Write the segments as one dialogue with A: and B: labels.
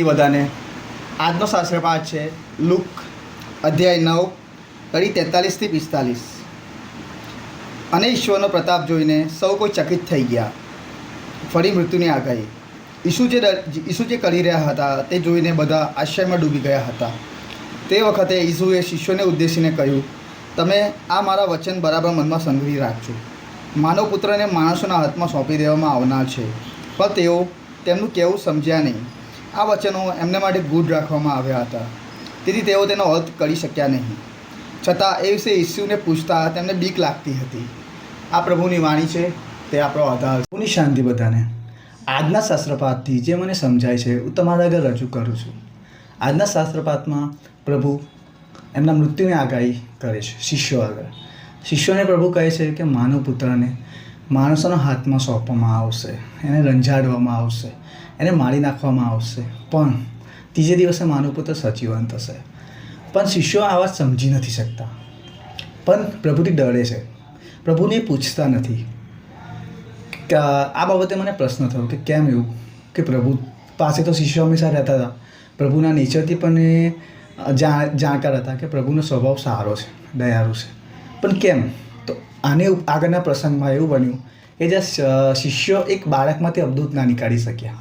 A: બધાને આજનો શાસ્ત્ર પાઠ છે લુક અધ્યાય 9 કડી 43 થી 45। અને ઈશ્વરનો પ્રતાપ જોઈને સૌ કોઈ ચકિત થઈ ગયા। ફરી મૃત્યુની આગાહી। ઈસુ જે કરી રહ્યા હતા તે જોઈને બધા આશ્ચર્યમાં ડૂબી ગયા હતા। તે વખતે ઈસુએ શિષ્યોને ઉદ્દેશીને કહ્યું, તમે આ મારા વચન બરાબર મનમાં સંગ્રહી રાખજો। માનવ પુત્રને માણસોના હાથમાં સોંપી દેવામાં આવનાર છે, પણ તેઓ તેમનું કહેવું સમજ્યા નહીં। આ વચનો એમને માટે ગૂઢ રાખવામાં આવ્યા હતા, તેથી તેઓ તેનો અર્થ કરી શક્યા નહીં। છતાં એ વિશે ઈસુને પૂછતા તેમને બીક લાગતી હતી। આ પ્રભુની વાણી છે, તે આપણો આધાર। પ્રભુની શાંતિ બધાને। આજના શાસ્ત્રપાઠથી જે મને સમજાય છે હું તમારા આગળ રજૂ કરું છું। આજના શાસ્ત્રપાઠમાં પ્રભુ એમના મૃત્યુની આગાહી કરે છે શિષ્યો આગળ। શિષ્યોને પ્રભુ કહે છે કે માનવ પુત્રને માણસોના હાથમાં સોંપવામાં આવશે, એને રંજાડવામાં આવશે, એને મારી નાખવામાં આવશે, પણ ત્રીજે દિવસે માનવ પુત્ર સજીવન થશે। પણ શિષ્યો આ વાત સમજી નથી શકતા, પણ પ્રભુથી ડરે છે, પ્રભુને પૂછતા નથી। કે આ બાબતે મને પ્રશ્ન થયો કે કેમ એવું, કે પ્રભુ પાસે તો શિષ્યો હંમેશા રહેતા હતા, પ્રભુના નેચરથી પણ એ જાણકાર હતા કે પ્રભુનો સ્વભાવ સારો છે, દયાળુ છે, પણ કેમ? તો આને આગળના પ્રસંગમાં એવું બન્યું કે જ્યાં શિષ્યો એક બાળકમાંથી અવધૂત ના નીકાળી શક્યા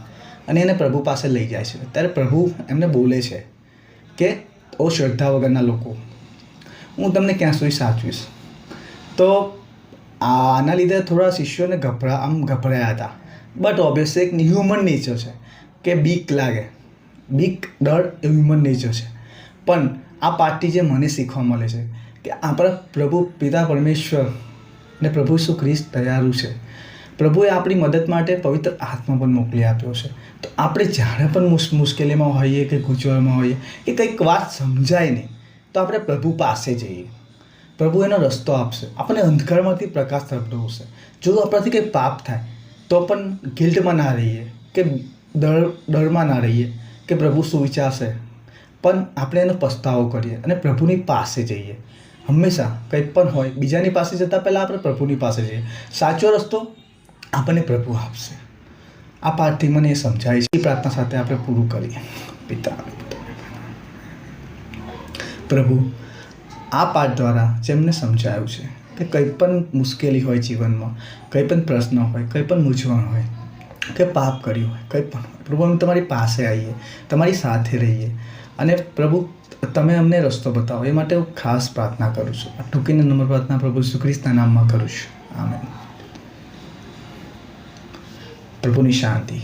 A: અને એને પ્રભુ પાસે લઈ જાય છે। ત્યારે પ્રભુ એમને બોલે છે કે ઓ શ્રદ્ધા વગરના લોકો, હું તમને ક્યાં સુધી સાચવીશ। તો આના લીધે થોડા શિષ્યોને ગભરાયા હતા, બટ ઓબ્વિયસલી એક હ્યુમન નેચર છે કે બીક લાગે, બીક ડર એ હ્યુમન નેચર છે। પણ આ પાઠથી જે મને શીખવા મળે છે કે આપણા પ્રભુ પિતા પરમેશ્વર અને પ્રભુ ઈસુ ખ્રિસ્ત દયાળુ છે। પ્રભુએ આપણી મદદ માટે પવિત્ર આત્મા પણ મોકલી આપ્યો છે। તો આપણે જ્યારે પણ મુશ્કેલીમાં હોઈએ કે ગૂંચવણમાં હોઈએ કે કંઈક વાત સમજાય નહીં, તો આપણે પ્રભુ પાસે જઈએ, પ્રભુ એનો રસ્તો આપશે, આપણને અંધકારમાંથી પ્રકાશ તરફ દોરશે। જો આપણાથી કંઈ પાપ થાય તો પણ ગિલ્ટમાં ના રહીએ કે ડરમાં ના રહીએ કે પ્રભુ શું વિચારશે, પણ આપણે એનો પસ્તાવો કરીએ અને પ્રભુની પાસે જઈએ। હંમેશા કંઈ પણ હોય બીજાની પાસે જતાં પહેલાં આપણે પ્રભુની પાસે જઈએ, સાચો રસ્તો આપણને પ્રભુ આપશે। આ પાઠથી મને એ સમજાય છે। એ પ્રાર્થના સાથે આપણે પૂરું કરીએ। પિતા પ્રભુ, આ પાઠ દ્વારા જેમને સમજાયું છે કે કંઈ પણ મુશ્કેલી હોય જીવનમાં, કંઈ પણ પ્રશ્ન હોય, કંઈ પણ મૂંઝવણ હોય, કે પાપ કર્યું હોય, કંઈ પણ હોય, પ્રભુ અમે તમારી પાસે આવીએ, તમારી સાથે રહીએ અને પ્રભુ તમે અમને રસ્તો બતાવો, એ માટે હું ખાસ પ્રાર્થના કરું છું। આ ટૂંકીને નમ્ર પ્રાર્થના પ્રભુ ઈસુ ખ્રિસ્તના નામમાં કરું છું, આમેન। પ્રભુની શાંતિ।